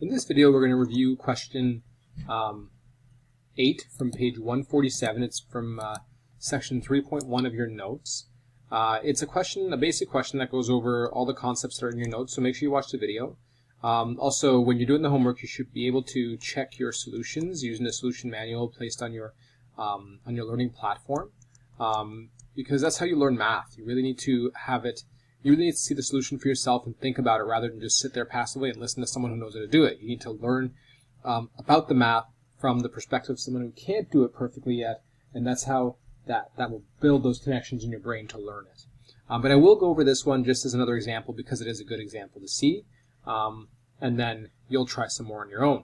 In this video, we're going to review question 8 from page 147. It's from section 3.1 of your notes. It's a basic question that goes over all the concepts that are in your notes, so make sure you watch the video. Also, when you're doing the homework, you should be able to check your solutions using the solution manual placed on your learning platform, because that's how you learn math. You really need to have it. You really need to see the solution for yourself and think about it rather than just sit there passively and listen to someone who knows how to do it. You need to learn about the math from the perspective of someone who can't do it perfectly yet, and that's how that will build those connections in your brain to learn it. But I will go over this one just as another example because it is a good example to see, and then you'll try some more on your own.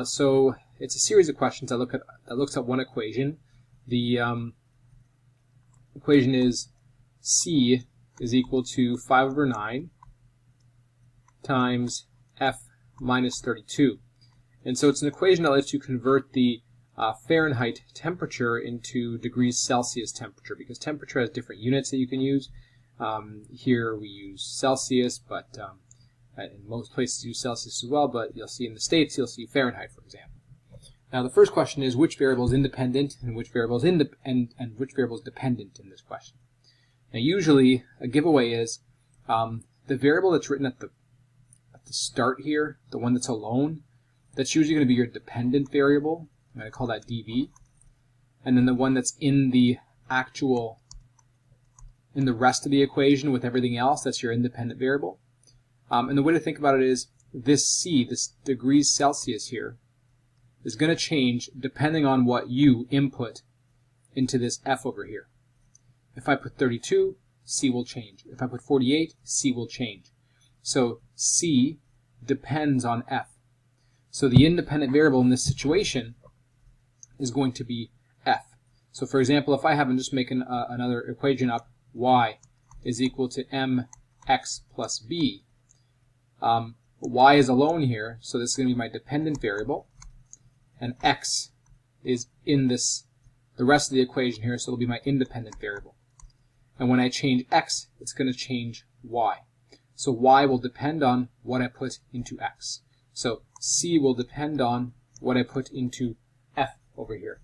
So it's a series of questions that looks at one equation. The equation is C is equal to 5/9 times F minus 32. And so it's an equation that lets you convert the Fahrenheit temperature into degrees Celsius temperature, because temperature has different units that you can use. Here we use Celsius, but in most places use Celsius as well, but you'll see in the States, you'll see Fahrenheit, for example. Now the first question is which variable is independent and which variable is dependent in this question. Now usually a giveaway is the variable that's written at the start here, the one that's alone, that's usually going to be your dependent variable. I'm going to call that dv. And then the one that's in the rest of the equation with everything else, that's your independent variable. And the way to think about it is this C, this degrees Celsius here, is going to change depending on what you input into this F over here. If I put 32, C will change. If I put 48, C will change. So C depends on F. So the independent variable in this situation is going to be F. So for example, if I have, I'm just making another equation up, y is equal to mx plus b. Y is alone here, so this is going to be my dependent variable, and x is in the rest of the equation here, so it'll be my independent variable. And when I change x, it's going to change y. So y will depend on what I put into x. So C will depend on what I put into F over here.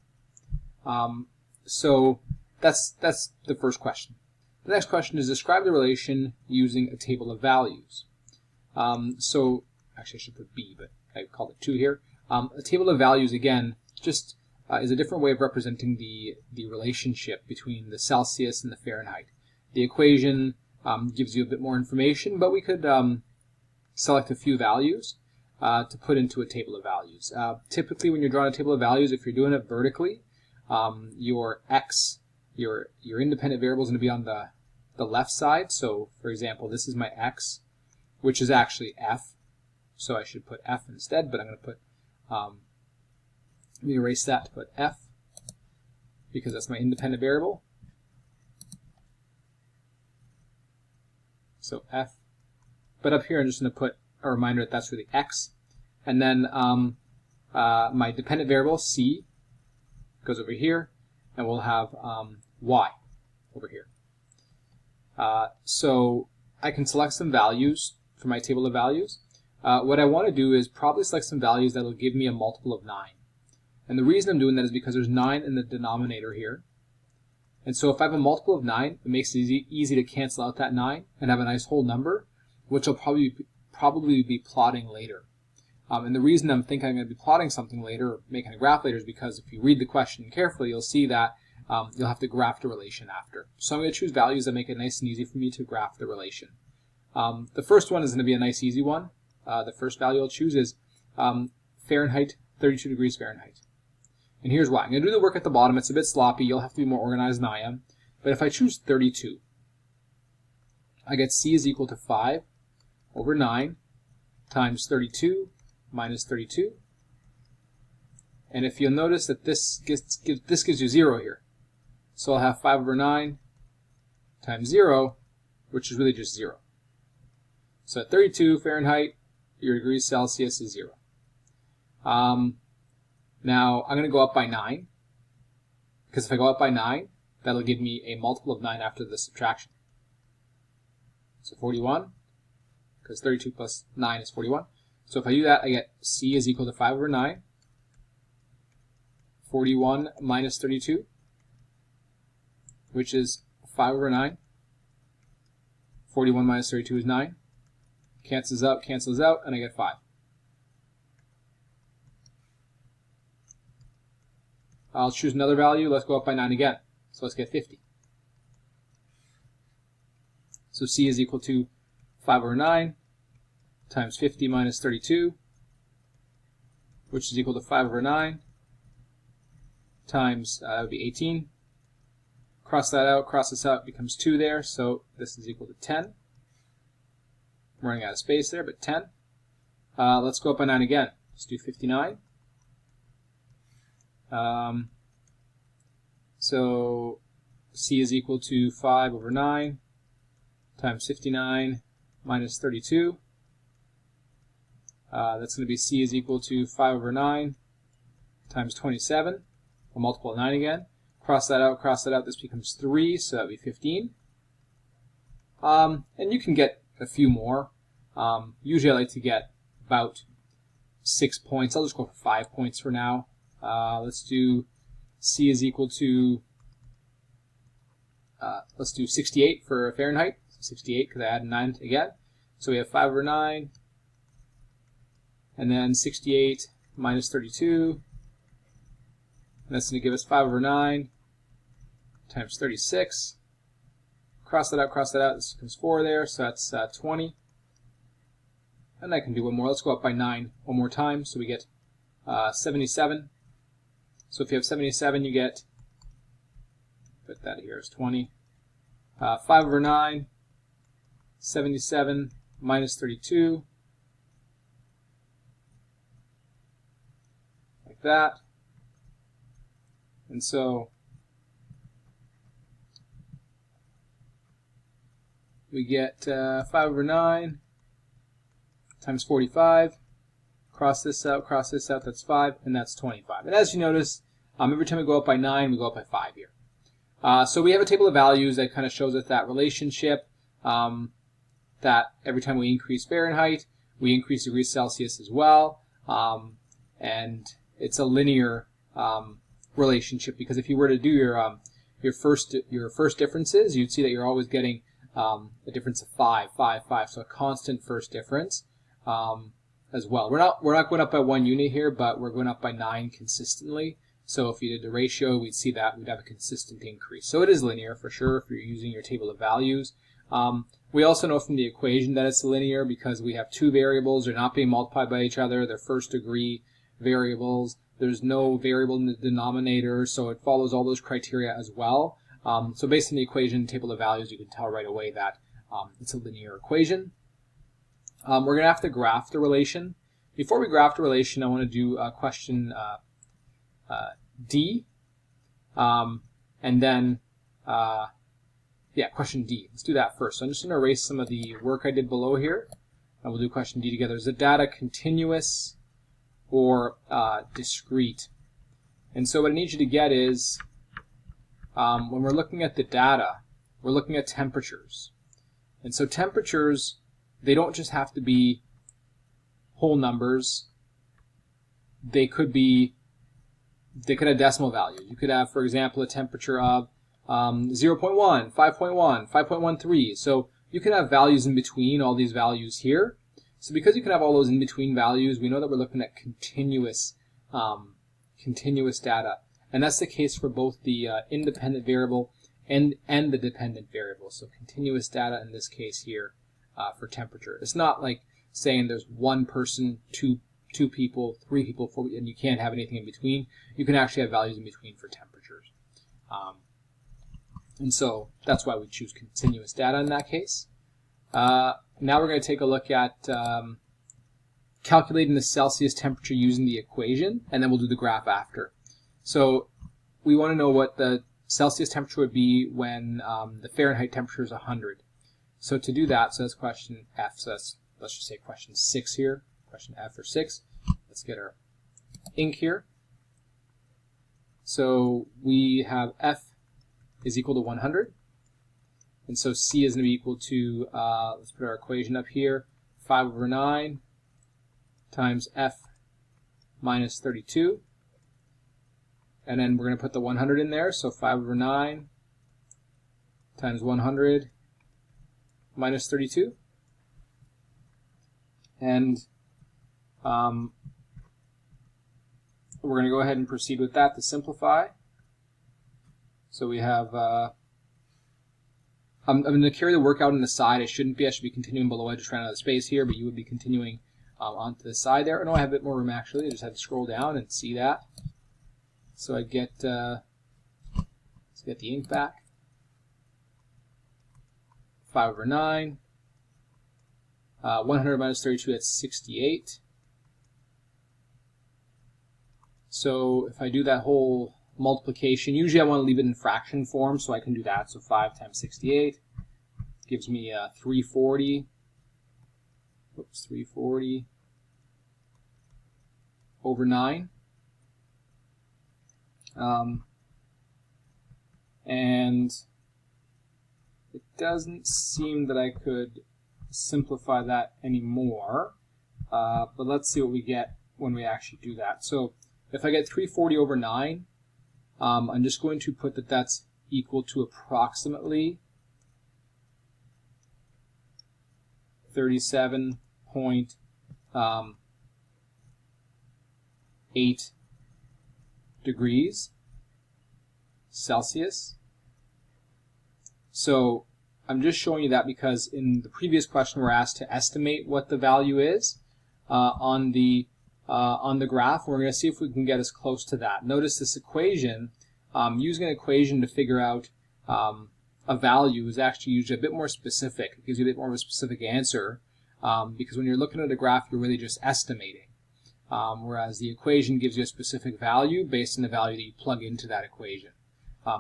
So that's the first question. The next question is describe the relation using a table of values. So actually I should put B, but I called it 2 here. A table of values, again, just is a different way of representing the relationship between the Celsius and the Fahrenheit. The equation gives you a bit more information, but we could select a few values to put into a table of values. Typically when you're drawing a table of values, if you're doing it vertically, your x, your independent variable is going to be on the left side. So for example, this is my x, which is actually F. So I should put F instead, but I'm going to put, let me erase that to put F, because that's my independent variable. So F. But up here I'm just going to put a reminder that that's really x. And then my dependent variable, C, goes over here, and we'll have y over here. So I can select some values for my table of values. What I want to do is probably select some values that will give me a multiple of 9. And the reason I'm doing that is because there's 9 in the denominator here. And so if I have a multiple of 9, it makes it easy to cancel out that 9 and have a nice whole number, which I'll probably be plotting later. And the reason I'm thinking I'm going to be plotting something later, or making a graph later, is because if you read the question carefully, you'll see that you'll have to graph the relation after. So I'm going to choose values that make it nice and easy for me to graph the relation. The first one is going to be a nice easy one. The first value I'll choose is Fahrenheit, 32 degrees Fahrenheit. And here's why. I'm going to do the work at the bottom. It's a bit sloppy. You'll have to be more organized than I am. But if I choose 32, I get C is equal to 5/9 times 32 minus 32. And if you'll notice that this gives you 0 here. So I'll have 5/9 times 0, which is really just 0. So at 32 Fahrenheit, your degrees Celsius is 0. Now I'm going to go up by 9, because if I go up by 9, that'll give me a multiple of 9 after the subtraction. So 41, because 32 plus 9 is 41. So if I do that, I get C is equal to 5 over 9, 41 minus 32, which is 5 over 9. 41 minus 32 is 9. Cancels out, and I get 5. I'll choose another value. Let's go up by 9 again. So let's get 50. So C is equal to 5 over 9 times 50 minus 32, which is equal to 5 over 9 times, that would be 18. Cross that out, cross this out, becomes 2 there, so this is equal to 10. I'm running out of space there, but 10. Let's go up by 9 again. Let's do 59. So C is equal to 5 over 9 times 59 minus 32. That's going to be C is equal to 5 over 9 times 27. We'll multiply 9 again. Cross that out, this becomes 3, so that would be 15. And you can get a few more. Usually I like to get about 6 points. I'll just go for 5 points for now. Let's do C is equal to, let's do 68 for Fahrenheit. 68 because I added 9 again. So we have 5 over 9, and then 68 minus 32. And that's going to give us 5 over 9 times 36. Cross that out, this becomes 4 there, so that's 20. And I can do one more. Let's go up by 9 one more time, so we get 77. So if you have 77, you get, put that here as 20. 5 over 9, 77 minus 32, like that. And so we get 5 over 9 times 45. Cross this out, that's 5, and that's 25. And as you notice, every time we go up by 9, we go up by 5 here. So we have a table of values that kind of shows us that relationship, that every time we increase Fahrenheit, we increase degrees Celsius as well. And it's a linear relationship, because if you were to do your first differences, you'd see that you're always getting a difference of 5, 5, 5. So a constant first difference as well. We're not going up by 1 unit here, but we're going up by 9 consistently. So if you did the ratio, we'd see that we'd have a consistent increase. So it is linear for sure if you're using your table of values. We also know from the equation that it's linear because we have 2 variables. They're not being multiplied by each other. They're first degree variables. There's no variable in the denominator, so it follows all those criteria as well. So based on the equation, table of values, you can tell right away that it's a linear equation. We're going to have to graph the relation. Before we graph the relation, I want to do question D, and then question D. Let's do that first. So I'm just going to erase some of the work I did below here, and we'll do question D together. Is the data continuous or discrete? And so what I need you to get is, when we're looking at the data, we're looking at temperatures. And so temperatures, they don't just have to be whole numbers. They could have decimal values. You could have, for example, a temperature of 0.1, 5.1, 5.13. So you can have values in between all these values here. So because you can have all those in between values, we know that we're looking at continuous data. And that's the case for both the independent variable and the dependent variable. So continuous data in this case here for temperature. It's not like saying there's one person, two people, 3 people, 4, and you can't have anything in between. You can actually have values in between for temperatures. And so that's why we choose continuous data in that case. Now we're going to take a look at calculating the Celsius temperature using the equation, and then we'll do the graph after. So we want to know what the Celsius temperature would be when the Fahrenheit temperature is 100. So to do that, so that's question F. So let's just say question 6 here. Question F or 6. Let's get our ink here. So we have F is equal to 100. And so C is going to be equal to, let's put our equation up here, 5 over 9 times f minus 32. And then we're going to put the 100 in there, so 5 over 9 times 100 minus 32. And we're going to go ahead and proceed with that to simplify. So we have, I'm going to carry the work out on the side. I should be continuing below. I just ran out of space here, but you would be continuing onto the side there. Oh, no, I have a bit more room actually. I just had to scroll down and see that. So I get, let's get the ink back. 5 over 9. 100 minus 32, that's 68. So if I do that whole multiplication, usually I want to leave it in fraction form, so I can do that. So 5 times 68 gives me 340. Whoops, 340 over 9. And it doesn't seem that I could simplify that anymore, but let's see what we get when we actually do that. So if I get 340 over 9, I'm just going to put that that's equal to approximately 37.8 degrees Celsius. So I'm just showing you that because in the previous question we're asked to estimate what the value is on the graph. We're going to see if we can get as close to that. Notice this equation, using an equation to figure out a value is actually usually a bit more specific. It gives you a bit more of a specific answer because when you're looking at a graph, you're really just estimating. Whereas the equation gives you a specific value based on the value that you plug into that equation.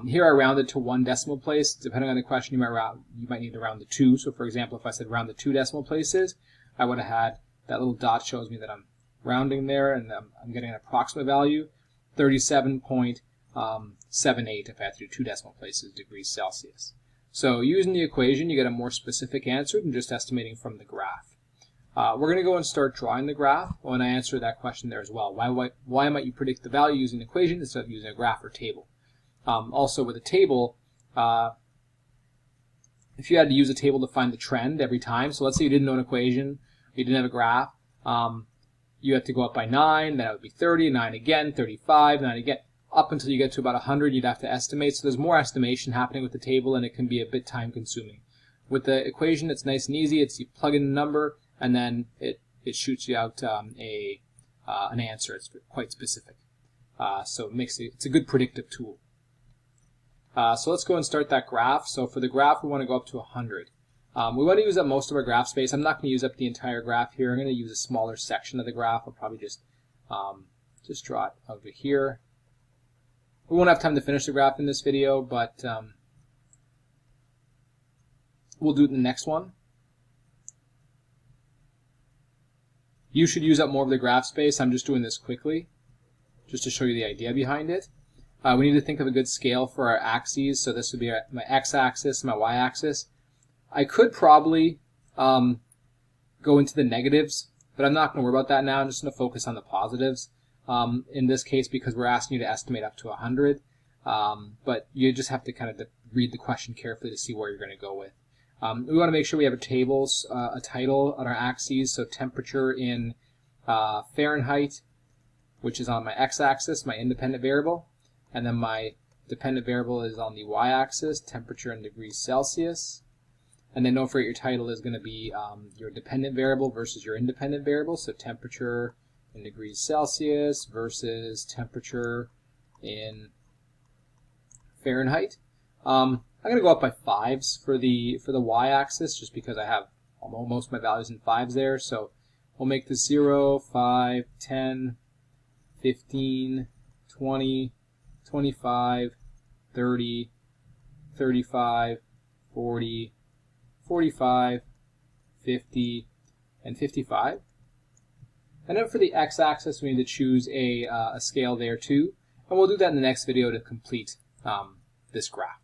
Here I rounded to 1 decimal place. Depending on the question, you might need to round to 2. So for example, if I said round to 2 decimal places, I would have had that little dot shows me that I'm rounding there, and I'm getting an approximate value, 37.78 if I had to do 2 decimal places degrees Celsius. So using the equation, you get a more specific answer than just estimating from the graph. We're going to go and start drawing the graph when I answer that question there as well. Why might you predict the value using an equation instead of using a graph or table? Also with a table, if you had to use a table to find the trend every time, so let's say you didn't know an equation, you didn't have a graph, you have to go up by 9, then it would be 30, 9 again, 35, 9 again, up until you get to about 100, you'd have to estimate. So there's more estimation happening with the table, and it can be a bit time consuming. With the equation, it's nice and easy. It's you plug in the number, and then it shoots you out an answer. It's quite specific. So it's a good predictive tool. So let's go and start that graph. So for the graph, we want to go up to 100. We want to use up most of our graph space. I'm not going to use up the entire graph here. I'm going to use a smaller section of the graph. I'll probably just draw it over here. We won't have time to finish the graph in this video, but we'll do it in the next one. You should use up more of the graph space. I'm just doing this quickly, just to show you the idea behind it. We need to think of a good scale for our axes. So this would be my x-axis, my y-axis. I could probably go into the negatives, but I'm not going to worry about that now. I'm just going to focus on the positives in this case because we're asking you to estimate up to 100. But you just have to kind of read the question carefully to see where you're going to go with. We want to make sure we have a title on our axes, so temperature in Fahrenheit, which is on my x-axis, my independent variable, and then my dependent variable is on the y-axis, temperature in degrees Celsius. And then don't forget your title is going to be your dependent variable versus your independent variable, so temperature in degrees Celsius versus temperature in Fahrenheit. I'm going to go up by 5s for the y-axis just because I have most of my values in 5s there. So we'll make this 0, 5, 10, 15, 20, 25, 30, 35, 40, 45, 50, and 55. And then for the x-axis, we need to choose a scale there too. And we'll do that in the next video to complete this graph.